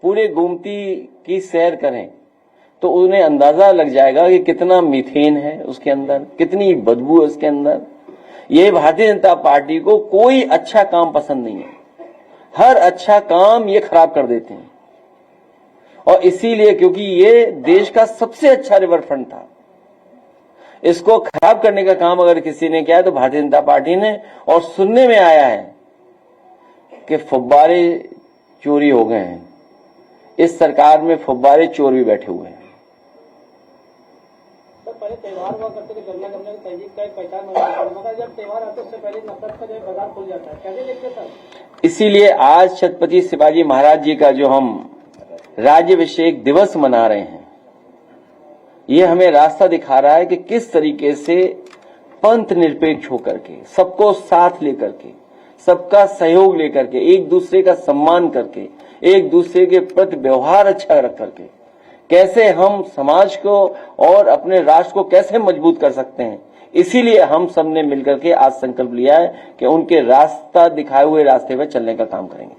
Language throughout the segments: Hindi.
पूरे गोमती की सैर करें तो उन्हें अंदाजा लग जाएगा कि कितना मीथेन है उसके अंदर, कितनी बदबू है उसके अंदर। ये भारतीय जनता पार्टी को कोई अच्छा काम पसंद नहीं है, हर अच्छा काम ये खराब कर देते हैं। और इसीलिए क्योंकि ये देश का सबसे अच्छा रिवर फ्रंट था, इसको खराब करने का काम अगर किसी ने किया है तो भारतीय जनता पार्टी ने। और सुनने में आया है कि फव्वारे चोरी हो गए हैं, इस सरकार में फव्वारे चोर भी बैठे हुए हैं। पहले त्योहार हुआ करते थे, गन्ना गन्ने की तहजीब का एक पहचान होता है, जब त्योहार आते उससे पहले नफरत का जो बाजार खुल जाता है, कैसे देखते सर? इसीलिए आज छत्रपति शिवाजी महाराज जी का जो हम राज्याभिषेक दिवस मना रहे हैं, ये हमें रास्ता दिखा रहा है कि किस तरीके से पंथ निरपेक्ष होकर के, सबको साथ लेकर के, सबका सहयोग लेकर के, एक दूसरे का सम्मान करके, एक दूसरे के प्रति व्यवहार अच्छा रख करके कैसे हम समाज को और अपने राष्ट्र को कैसे मजबूत कर सकते हैं। इसीलिए हम सब ने मिलकर के आज संकल्प लिया है कि उनके रास्ता दिखाए हुए रास्ते पर चलने का काम करेंगे।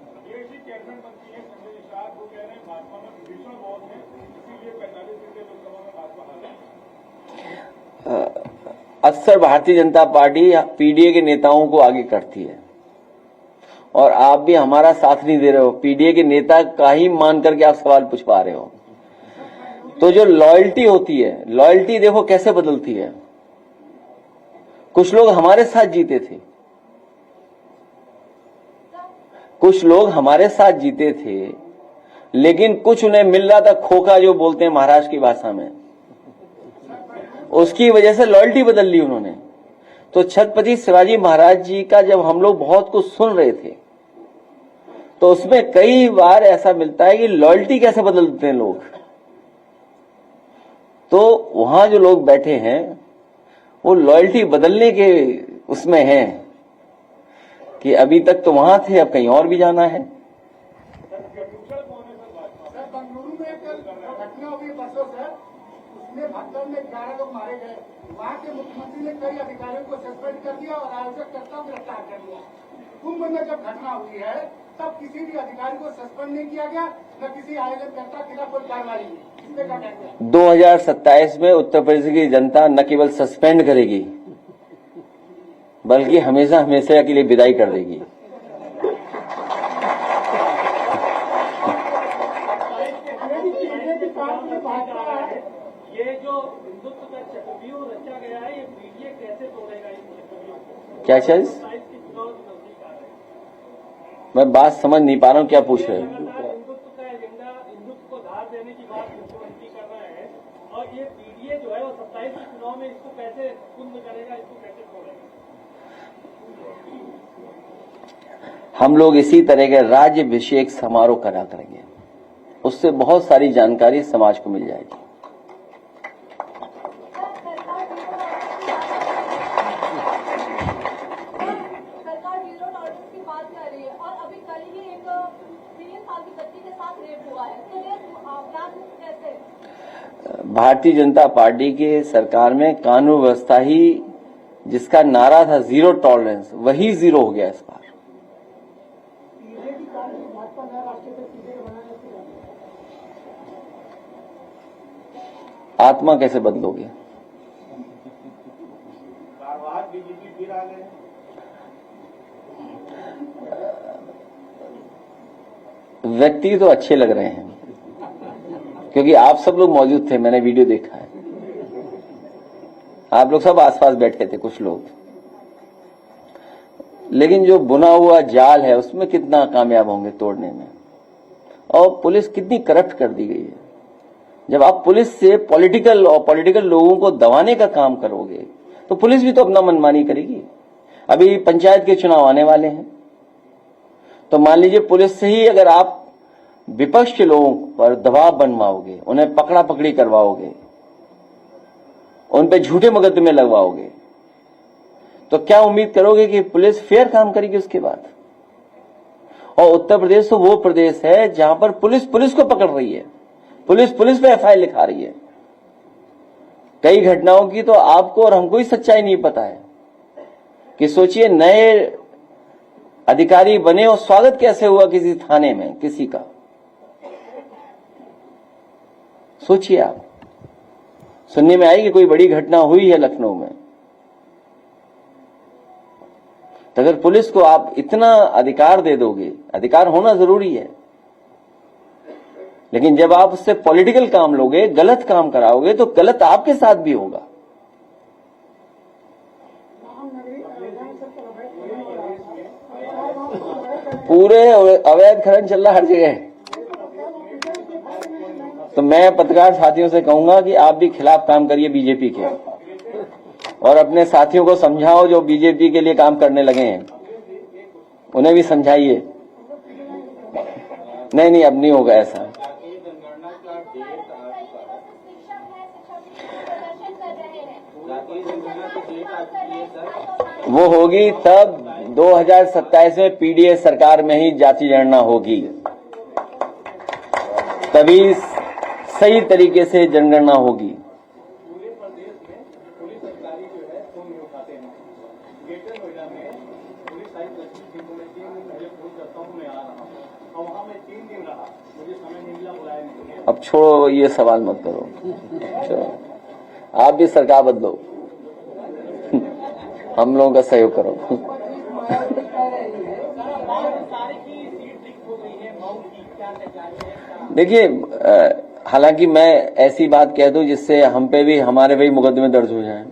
अक्सर भारतीय जनता पार्टी पीडीए के नेताओं को आगे करती है और आप भी हमारा साथ नहीं दे रहे हो, पीडीए के नेता का ही मान करके आप सवाल पूछ पा रहे हो। तो जो लॉयल्टी होती है, लॉयल्टी देखो कैसे बदलती है। कुछ लोग हमारे साथ जीते थे, कुछ लोग हमारे साथ जीते थे, लेकिन कुछ उन्हें मिल रहा था खोखा, जो बोलते हैं महाराष्ट्र की भाषा में, उसकी वजह से लॉयल्टी बदल ली उन्होंने। तो छत्रपति शिवाजी महाराज जी का जब हम लोग बहुत कुछ सुन रहे थे तो उसमें कई बार ऐसा मिलता है कि लॉयल्टी कैसे बदल देते हैं लोग। तो वहां जो लोग बैठे हैं वो लॉयल्टी बदलने के उसमें हैं कि अभी तक तो वहां थे, अब कहीं और भी जाना है। बंगलुरु में एक घटना हुई बसों से, उसमें भगदड़ में 11 लोग मारे गए। वहां के मुख्यमंत्री ने कई अधिकारियों को सस्पेंड कर दिया और आयोजककर्ता को गिरफ्तार कर दिया। कुंभ में जब घटना हुई है तब किसी भी अधिकारी को सस्पेंड नहीं किया गया, न किसी आयोजककर्ता के खिलाफ कोई कार्रवाई हुई। 2027 में उत्तर प्रदेश की जनता न केवल सस्पेंड करेगी बल्कि हमेशा हमेशा के लिए विदाई कर देगी। ये जो हिंदुत्व का चक्रव्यूह रचा गया है, ये पीडीए कैसे तोड़ेगा इस चक्रव्यूह को? क्या चीज? मैं बात समझ नहीं पा रहा हूँ, क्या पूछ रहे हैं? हिंदुत्व का एजेंडा, हिंदुत्व को धार देने की बात मुख्यमंत्री कर रहे हैं और ये पीडीए जो है वो 27 के चुनाव में इसको कैसे कुंद करेगा, इसको कैसे तोड़ेगा? हम लोग इसी तरह के राज्याभिषेक समारोह करा करेंगे, उससे बहुत सारी जानकारी समाज को मिल जाएगी। भारतीय जनता पार्टी के सरकार में कानून व्यवस्था ही, जिसका नारा था जीरो टॉलरेंस, वही जीरो हो गया इस बार। आत्मा कैसे बदलोगे? व्यक्ति तो अच्छे लग रहे हैं क्योंकि आप सब लोग मौजूद थे, मैंने वीडियो देखा है। आप लोग सब आसपास बैठे थे कुछ लोग, लेकिन जो बुना हुआ जाल है उसमें कितना कामयाब होंगे तोड़ने में। और पुलिस कितनी करप्ट कर दी गई है। जब आप पुलिस से पॉलिटिकल लोगों को दबाने का काम करोगे तो पुलिस भी तो अपना मनमानी करेगी। अभी पंचायत के चुनाव आने वाले हैं, तो मान लीजिए पुलिस से ही अगर आप विपक्ष के लोगों पर दबाव बनवाओगे, उन्हें पकड़ा पकड़ी करवाओगे, उन पे झूठे मुकदमे लगवाओगे, तो क्या उम्मीद करोगे कि पुलिस फेयर काम करेगी उसके बाद? और उत्तर प्रदेश तो वो प्रदेश है जहां पर पुलिस को पकड़ रही है, पुलिस पे एफआईआर लिखा रही है। कई घटनाओं की तो आपको और हमको ही सच्चाई नहीं पता है कि सोचिए नए अधिकारी बने और स्वागत कैसे हुआ किसी थाने में किसी का। सोचिए आप, सुनने में आई कि कोई बड़ी घटना हुई है लखनऊ में, तो अगर पुलिस को आप इतना अधिकार दे दोगे, अधिकार होना जरूरी है, लेकिन जब आप उससे पॉलिटिकल काम लोगे, गलत काम कराओगे, तो गलत आपके साथ भी होगा। पूरे अवैध खनन चल रहा हर जगह। तो मैं पत्रकार साथियों से कहूंगा कि आप भी खिलाफ काम करिए बीजेपी के, और अपने साथियों को समझाओ जो बीजेपी के लिए काम करने लगे हैं, उन्हें भी समझाइए। नहीं, अब नहीं होगा ऐसा। वो होगी तब 2027 में पीडीएस सरकार में ही जाति जनगणना होगी, तभी सही तरीके से जनगणना होगी। पूरे प्रदेश में पुलिस अधिकारी जो है फोन नहीं उठाते हैं। ग्रेटर नोएडा में पुलिस आयुक्त लक्ष्मी सिंह को मैं 3 दिन पहले फोन करता हूँ, मैं आ रहा हूँ, और वहाँ मैं 3 दिन रहा, मुझे समय नहीं मिला, बुलाया नहीं। अब छोड़ो, ये सवाल मत करो, चलो आप भी सरकार बदलो, हम लोगों का सहयोग करो। देखिए, हालांकि मैं ऐसी बात कह दूं जिससे हम पे भी, हमारे भी मुकदमे दर्ज हो जाएं।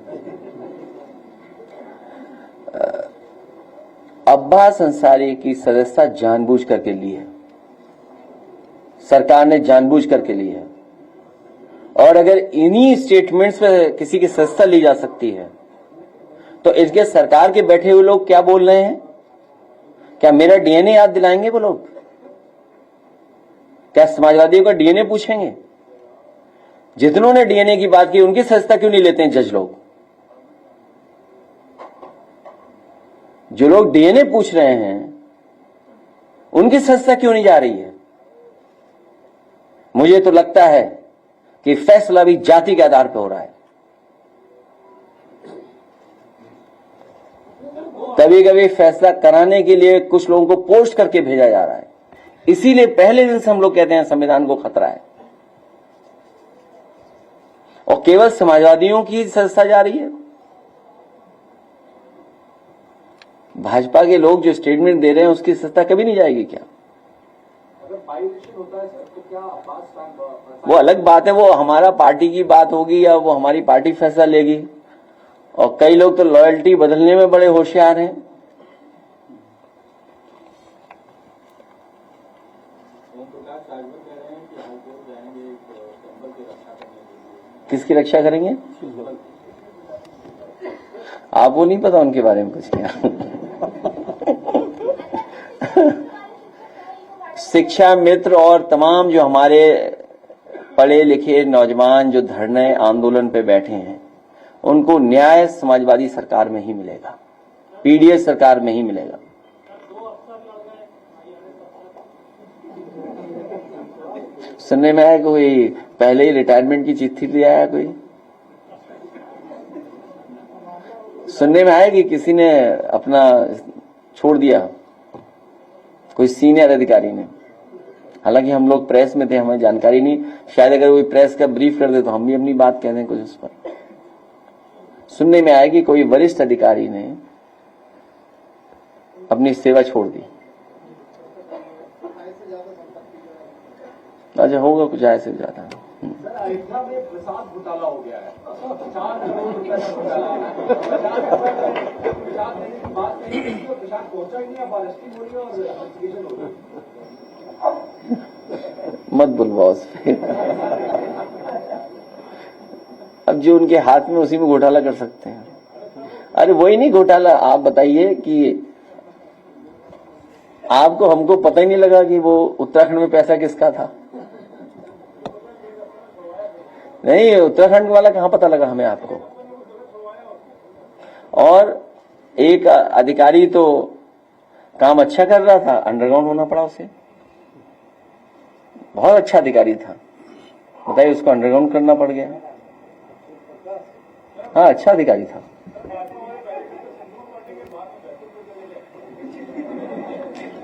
अब्बास अंसारी की सदस्यता जानबूझ करके ली है, सरकार ने जानबूझ करके ली है, और अगर इन्हीं स्टेटमेंट्स पे किसी की सदस्यता ली जा सकती है, तो इसके सरकार के बैठे हुए लोग क्या बोल रहे हैं? क्या मेरा डीएनए याद दिलाएंगे वो लोग? क्या समाजवादियों का डीएनए पूछेंगे? जितनों ने डीएनए की बात की, उनकी सदस्यता क्यों नहीं लेते हैं जज लोग? जो लोग डीएनए पूछ रहे हैं, उनकी सदस्यता क्यों नहीं जा रही है? मुझे तो लगता है कि फैसला भी जाति के आधार पर हो रहा है। कभी कभी फैसला कराने के लिए कुछ लोगों को पोस्ट करके भेजा जा रहा है, इसीलिए पहले दिन से हम लोग कहते हैं संविधान को खतरा है, और केवल समाजवादियों की सदस्यता जा रही है। भाजपा के लोग जो स्टेटमेंट दे रहे हैं, उसकी सदस्यता कभी नहीं जाएगी क्या? अगर वायलेशन होता है सर, तो क्या वो अलग बात है, वो हमारा पार्टी की बात होगी या वो हमारी पार्टी फैसला लेगी। और कई लोग तो लॉयल्टी बदलने में बड़े होशियार हैं। किसकी रक्षा करेंगे? आपको नहीं पता उनके बारे में कुछ क्या? शिक्षा मित्र और तमाम जो हमारे पढ़े लिखे नौजवान जो धरने आंदोलन पे बैठे हैं, उनको न्याय समाजवादी सरकार में ही मिलेगा, पीडीएस सरकार में ही मिलेगा। सुनने में आया कोई पहले ही रिटायरमेंट की चिट्ठी ले आया, कोई सुनने में आया कि किसी ने अपना छोड़ दिया, कोई सीनियर अधिकारी ने। हालांकि हम लोग प्रेस में थे, हमें जानकारी नहीं, शायद अगर कोई प्रेस का ब्रीफ कर दे तो हम भी अपनी बात कह दें कुछ उस पर। सुनने में आया कि कोई वरिष्ठ अधिकारी ने अपनी सेवा छोड़ दी। अच्छा, होगा कुछ ऐसे ज्यादा। सर, अयोध्या में प्रसाद घोटाला हो गया है, 4 करोड़ रुपए का घोटाला है। प्रसाद देने की बात नहीं की, प्रसाद पहुंचा ही नहीं, अब अरेस्टिंग हो रही है और इन्वेस्टिगेशन हो रही है। मत बुलवाओ उस पे। अब जो उनके हाथ में, उसी में घोटाला कर सकते हैं। अरे वही नहीं घोटाला, आप बताइए कि आपको, हमको पता ही नहीं लगा कि वो उत्तराखंड में पैसा किसका था। नहीं, उत्तराखंड वाला कहां पता लगा हमें, आपको? और एक अधिकारी तो काम अच्छा कर रहा था, अंडरग्राउंड होना पड़ा उसे। बहुत अच्छा अधिकारी था, बताइए, उसको अंडरग्राउंड करना पड़ गया। हाँ, अच्छा अधिकारी था।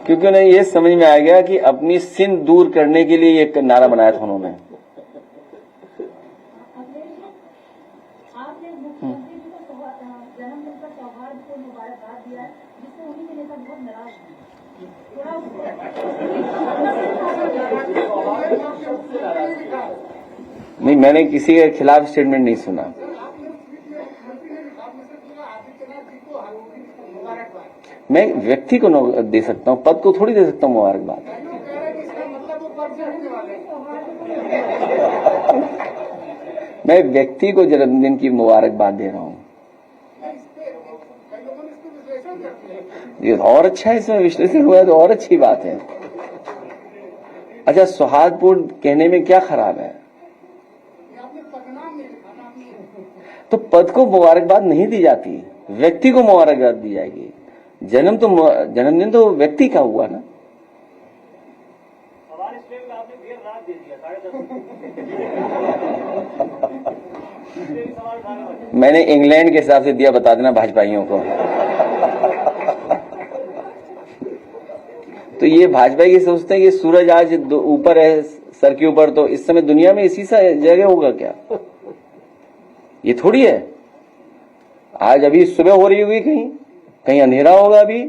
क्योंकि उन्हें ये समझ में आ गया कि अपनी सिंध दूर करने के लिए एक नारा बनाया था उन्होंने नहीं, मैंने किसी के खिलाफ स्टेटमेंट नहीं सुना। आपने ट्वीट में मुख्यमंत्री ने लिखा मैसेज किया आदित्यनाथ जी को हार्दिक मुबारकबाद। मैं व्यक्ति को दे सकता हूँ, पद को थोड़ी दे सकता हूँ मुबारकबाद। लोग कह रहे हैं कि इसका मतलब वो पद से हटने वाले हैं। मैं व्यक्ति को जन्मदिन की मुबारकबाद दे रहा हूँ। इस पे कई लोगों ने इसको विश्लेषण कर दिया। ये और अच्छा है, इसमें विश्लेषण हुआ तो और अच्छी बात है। अच्छा, सौहार्दपूर्ण कहने में क्या खराब है? ये आपने पदनाम नहीं लिखा, नाम नहीं। तो पद को मुबारकबाद नहीं दी जाती, व्यक्ति को मुबारकबाद दी जाएगी। जन्मदिन तो व्यक्ति का हुआ ना। हमारे स्टेट में आपने देर रात दे दिया 10:30। मैंने इंग्लैंड के हिसाब से दिया, बता देना भाजपाइयों को। तो ये भाजपाई ये सोचते हैं कि सूरज आज ऊपर है सर के ऊपर, तो इस समय दुनिया में इसी सा जगह होगा क्या? ये थोड़ी है। आज अभी सुबह हो रही होगी, कहीं कहीं अंधेरा होगा अभी।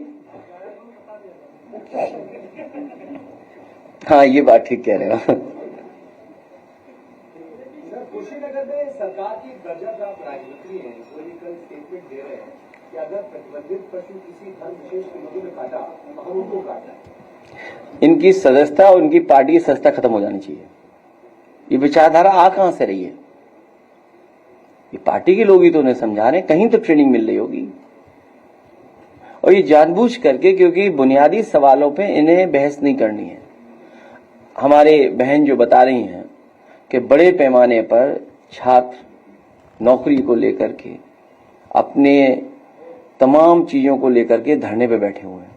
हाँ, ये बात ठीक कह रहे हो। सर, कुशीनगर में सरकार की दर्जा प्राप्त राजनीति है, जो कल स्टेटमेंट दे रहे हैं कि अगर प्रतिबंधित पशु किसी धर्म विशेष के लोगों ने काटा तो हम उनको काटना है। इनकी सदस्यता और इनकी पार्टी की सदस्यता खत्म हो जानी चाहिए। ये विचारधारा आ कहां से रही है? ये पार्टी के लोग ही तो उन्हें समझा रहे हैं, कहीं तो ट्रेनिंग मिल रही होगी। और ये जानबूझ करके, क्योंकि बुनियादी सवालों पे इन्हें बहस नहीं करनी है। हमारे बहन जो बता रही हैं कि बड़े पैमाने पर छात्र नौकरी को लेकर के, अपने तमाम चीजों को लेकर के धरने पे बैठे हुए हैं,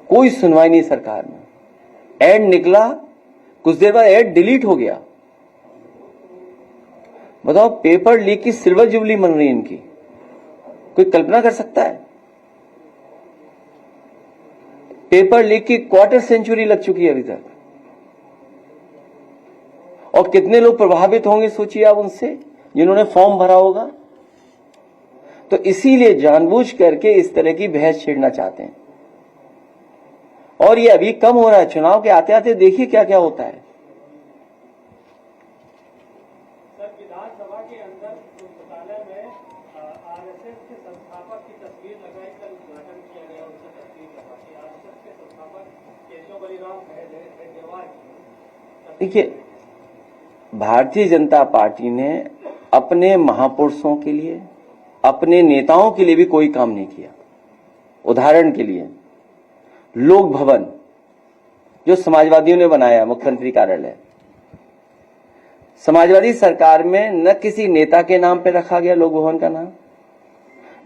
कोई सुनवाई नहीं सरकार में। ऐड निकला, कुछ देर बाद ऐड डिलीट हो गया। बताओ, पेपर लीक की सिल्वर जुबली मन रही इनकी, कोई कल्पना कर सकता है? पेपर लीक की क्वार्टर सेंचुरी लग चुकी है अभी तक। और कितने लोग प्रभावित होंगे सोचिए आप उनसे, जिन्होंने फॉर्म भरा होगा। तो इसीलिए जानबूझ करके इस तरह की बहस छेड़ना चाहते हैं। और ये अभी कम हो रहा है, चुनाव के आते आते देखिए क्या क्या होता है। सर, विधानसभा के अंदर पुस्तकालय में आरएसएस के संस्थापक की तस्वीर लगाई, कल उद्घाटन किया गया, उसका तस्वीर लगा के आरएसएस के संस्थापक केशव बलिराम हेडगेवार। देखिए, भारतीय जनता पार्टी ने अपने महापुरुषों के लिए, अपने नेताओं के लिए भी कोई काम नहीं किया। उदाहरण के लिए लोक भवन जो समाजवादियों ने बनाया, मुख्यमंत्री कार्यालय, समाजवादी सरकार में न किसी नेता के नाम पे रखा गया लोक भवन का नाम,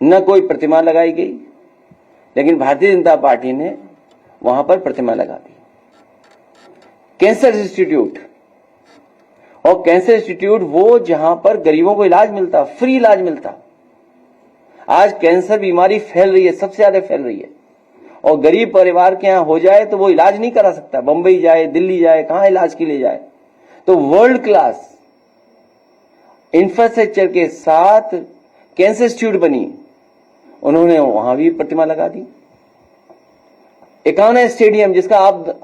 न कोई प्रतिमा लगाई गई, लेकिन भारतीय जनता पार्टी ने वहां पर प्रतिमा लगा दी। कैंसर इंस्टीट्यूट, और कैंसर इंस्टीट्यूट वो जहां पर गरीबों को इलाज मिलता, फ्री इलाज मिलता। आज कैंसर बीमारी फैल रही है, सबसे ज्यादा फैल रही है, और गरीब परिवार के यहां हो जाए तो वो इलाज नहीं करा सकता, बंबई जाए, दिल्ली जाए, कहां इलाज के लिए जाए। तो वर्ल्ड क्लास इंफ्रास्ट्रक्चर के साथ कैंसर इंस्टीट्यूट बनी, उन्होंने वहां भी प्रतिमा लगा दी। एकाना स्टेडियम, जिसका आप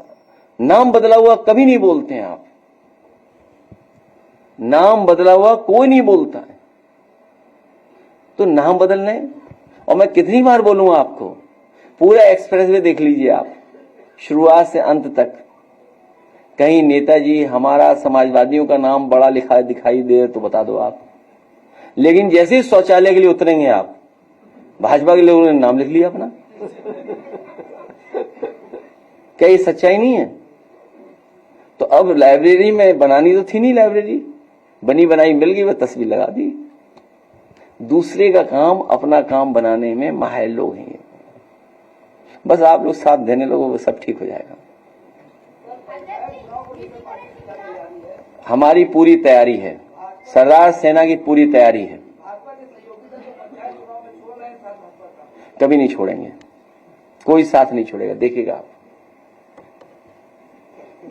नाम बदला हुआ कभी नहीं बोलते हैं, आप नाम बदला हुआ कोई नहीं बोलता है, तो नाम बदलने, और मैं कितनी बार बोलूंगा आपको, पूरा एक्सप्रेसवे देख लीजिए आप, शुरुआत से अंत तक। कहीं नेताजी हमारा समाजवादियों का नाम बड़ा लिखा दिखाई दे तो बता दो आप, लेकिन जैसे ही शौचालय के लिए उतरेंगे आप, भाजपा के लोगों ने नाम लिख लिया अपना। क्या ये सच्चाई नहीं है? तो अब लाइब्रेरी में बनानी तो थी नहीं, लाइब्रेरी बनी बनाई मिल गई, वह तस्वीर लगा दी। दूसरे का काम अपना काम बनाने में माहिर लोग हैं। बस आप लोग साथ देने लोगों को सब ठीक हो जाएगा। हमारी पूरी तैयारी है, सरदार सेना की पूरी तैयारी है, कभी नहीं छोड़ेंगे, कोई साथ नहीं छोड़ेगा, देखिएगा आप।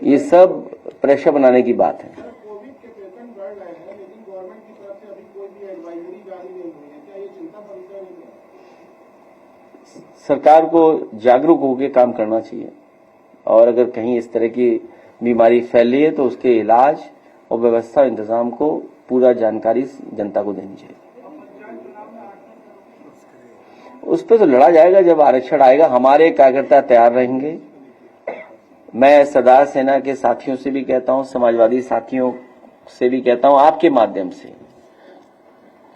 ये सब प्रेशर बनाने की बात है। कोविड के पेशेंट बढ़ रहे हैं, लेकिन गवर्नमेंट की तरफ से अभी कोई भी एडवाइजरी जारी नहीं हुई है, क्या ये चिंता का विषय नहीं है? सरकार को जागरूक होकर काम करना चाहिए, और अगर कहीं इस तरह की बीमारी फैल रही है तो उसके इलाज और व्यवस्था इंतजाम को पूरा जानकारी जनता को देनी चाहिए। उस पर तो लड़ा जाएगा जब आरक्षण आएगा। हमारे कार्यकर्ता तैयार रहेंगे। मैं सरदार सेना के साथियों से भी कहता हूं, समाजवादी साथियों से भी कहता हूं, आपके माध्यम से,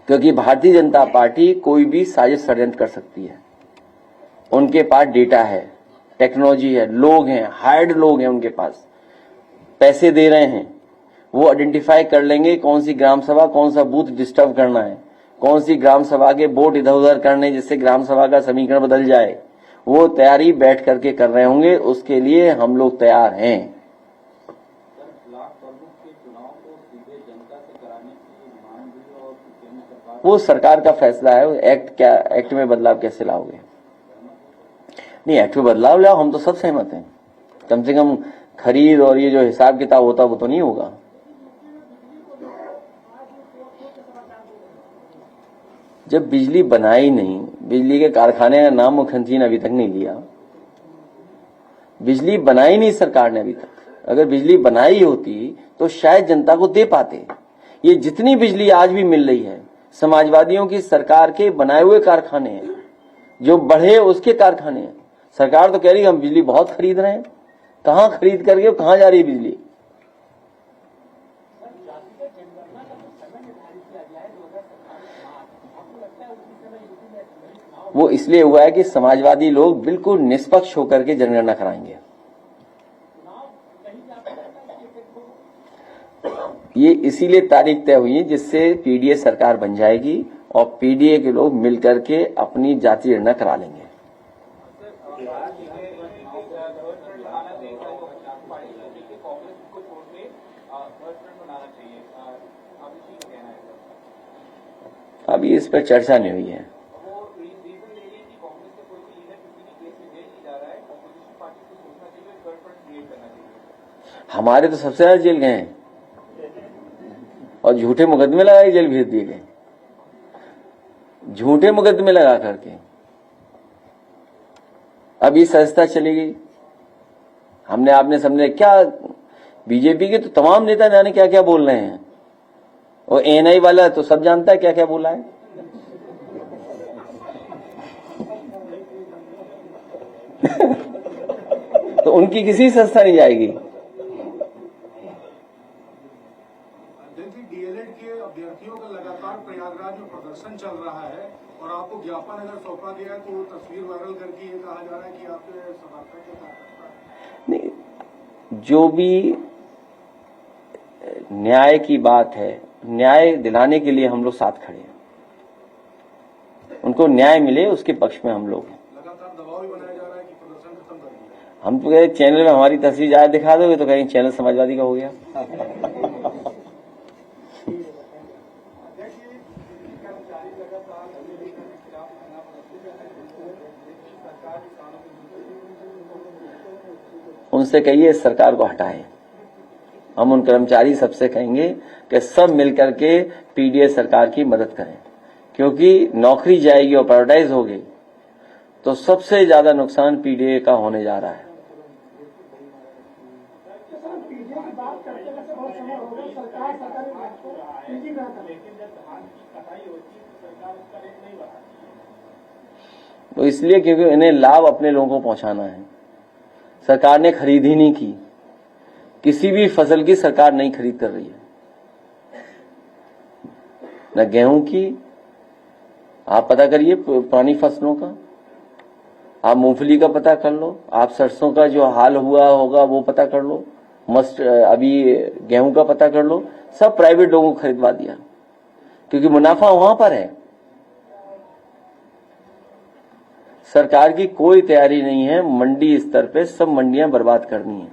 क्योंकि भारतीय जनता पार्टी कोई भी साजिश षड्यंत्र कर सकती है। उनके पास डेटा है, टेक्नोलॉजी है, लोग हैं, हायर्ड लोग हैं, उनके पास पैसे दे रहे हैं। वो आइडेंटिफाई कर लेंगे कौन सी ग्राम सभा, कौन सा बूथ डिस्टर्ब करना है, कौन सी ग्राम सभा के वोट इधर उधर करने जिससे ग्राम सभा का समीकरण बदल जाए। वो तैयारी बैठ करके कर रहे होंगे। उसके लिए हम लोग तैयार हैं। वो सरकार का फैसला है। एक्ट में बदलाव कैसे लाओगे? नहीं, एक्ट में बदलाव लाओ, हम तो सब सहमत हैं। कम से कम खरीद और ये जो हिसाब किताब होता वो तो नहीं होगा। जब बिजली बनाई नहीं, बिजली के कारखाने का नाम मुख्यमंत्री ने अभी तक नहीं लिया। बिजली बनाई नहीं सरकार ने अभी तक। अगर बिजली बनाई होती तो शायद जनता को दे पाते। ये जितनी बिजली आज भी मिल रही है, समाजवादियों की सरकार के बनाए हुए कारखाने हैं, जो बढ़े उसके कारखाने हैं। सरकार तो कह रही है हम बिजली बहुत खरीद रहे हैं। कहां खरीद करके कहां जा रही है बिजली? वो इसलिए हुआ है कि समाजवादी लोग बिल्कुल निष्पक्ष होकर के जनगणना कराएंगे। ये इसीलिए तारीख तय हुई है जिससे पीडीए सरकार बन जाएगी और पीडीए के लोग मिलकर के अपनी जातीय गणना करा लेंगे। अभी इस पर चर्चा नहीं हुई है। हमारे तो सबसे ज्यादा जेल गए हैं और झूठे मुकदमे लगा के जेल भेज दिए गए। झूठे मुकदमे लगा करके अभी सजता चली गई। हमने आपने समझे क्या? बीजेपी के तो तमाम नेता जाने क्या क्या बोल रहे हैं, और एएनआई वाला तो सब जानता है क्या क्या बोला है। तो उनकी किसी संस्था नहीं जाएगी। डीएलएड के अभ्यर्थियों का लगातार प्रयागराज में प्रदर्शन चल रहा है और आपको ज्ञापन अगर सौंपा गया तो तस्वीर वायरल करके ये कहा जा रहा है कि आपके समर्थन के साथ नहीं, जो भी न्याय की बात है, न्याय दिलाने के लिए हम लोग साथ खड़े हैं। उनको न्याय मिले उसके पक्ष में हम लोग हैं। लगातार दबाव भी बनाया जा रहा है कि प्रदर्शन खत्म कर दिया। हम तो कहे चैनल में हमारी तस्वीर जाए दिखा दोगे तो कहीं चैनल समाजवादी का हो गया। उनसे कहिए सरकार को हटाए। हम उन कर्मचारी सबसे कहेंगे कि सब मिलकर के पीडीए सरकार की मदद करें, क्योंकि नौकरी जाएगी और प्राइवेटाइज होगी तो सबसे ज्यादा नुकसान पीडीए का होने जा रहा है। तो इसलिए क्योंकि इन्हें लाभ अपने लोगों को पहुंचाना है। सरकार ने खरीद ही नहीं की। किसी भी फसल की सरकार नहीं खरीद कर रही है, न गेहूं की। आप पता करिए पुरानी फसलों का, आप मूंगफली का पता कर लो, आप सरसों का जो हाल हुआ होगा वो पता कर लो, अभी गेहूं का पता कर लो। सब प्राइवेट लोगों को खरीदवा दिया क्योंकि मुनाफा वहां पर है। सरकार की कोई तैयारी नहीं है मंडी स्तर पे सब मंडियां बर्बाद करनी है।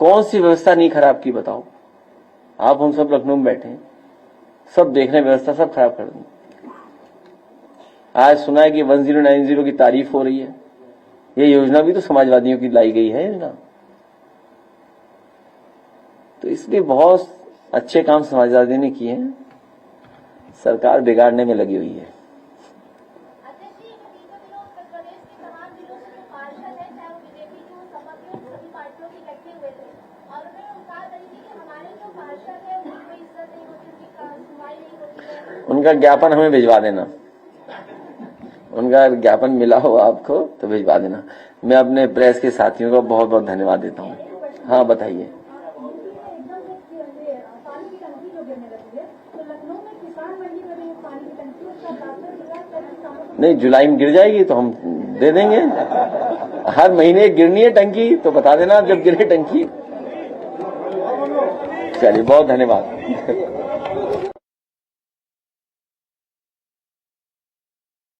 कौन सी व्यवस्था नहीं खराब की बताओ? आप हम सब लखनऊ में बैठे हैं, सब देख रहे हैं, व्यवस्था सब खराब कर दी। आज सुना है कि 1090 की तारीफ हो रही है। ये योजना भी तो समाजवादियों की लाई गई है योजना। तो इसलिए बहुत अच्छे काम समाजवादियों ने किए हैं, सरकार बिगाड़ने में लगी हुई है। और उन्होंने कहा था कि हमारे जो पार्षद है उनकी कोई इज्जत नहीं होती, उनकी सुनवाई नहीं होती है। उनका ज्ञापन हमें भिजवा देना, उनका ज्ञापन मिला हो आपको तो भिजवा देना। मैं अपने प्रेस के साथियों का बहुत बहुत धन्यवाद देता हूँ। हाँ बताइए। पानी की टंकी जो गिरने लगी है, तो लखनऊ में किसान मंडी में भी पानी की टंकी, उसका प्राथमिक नहीं, जुलाई में गिर जाएगी तो हम दे देंगे। हर महीने गिरनी है टंकी तो बता देना जब गिरे टंकी। चलिए बहुत धन्यवाद।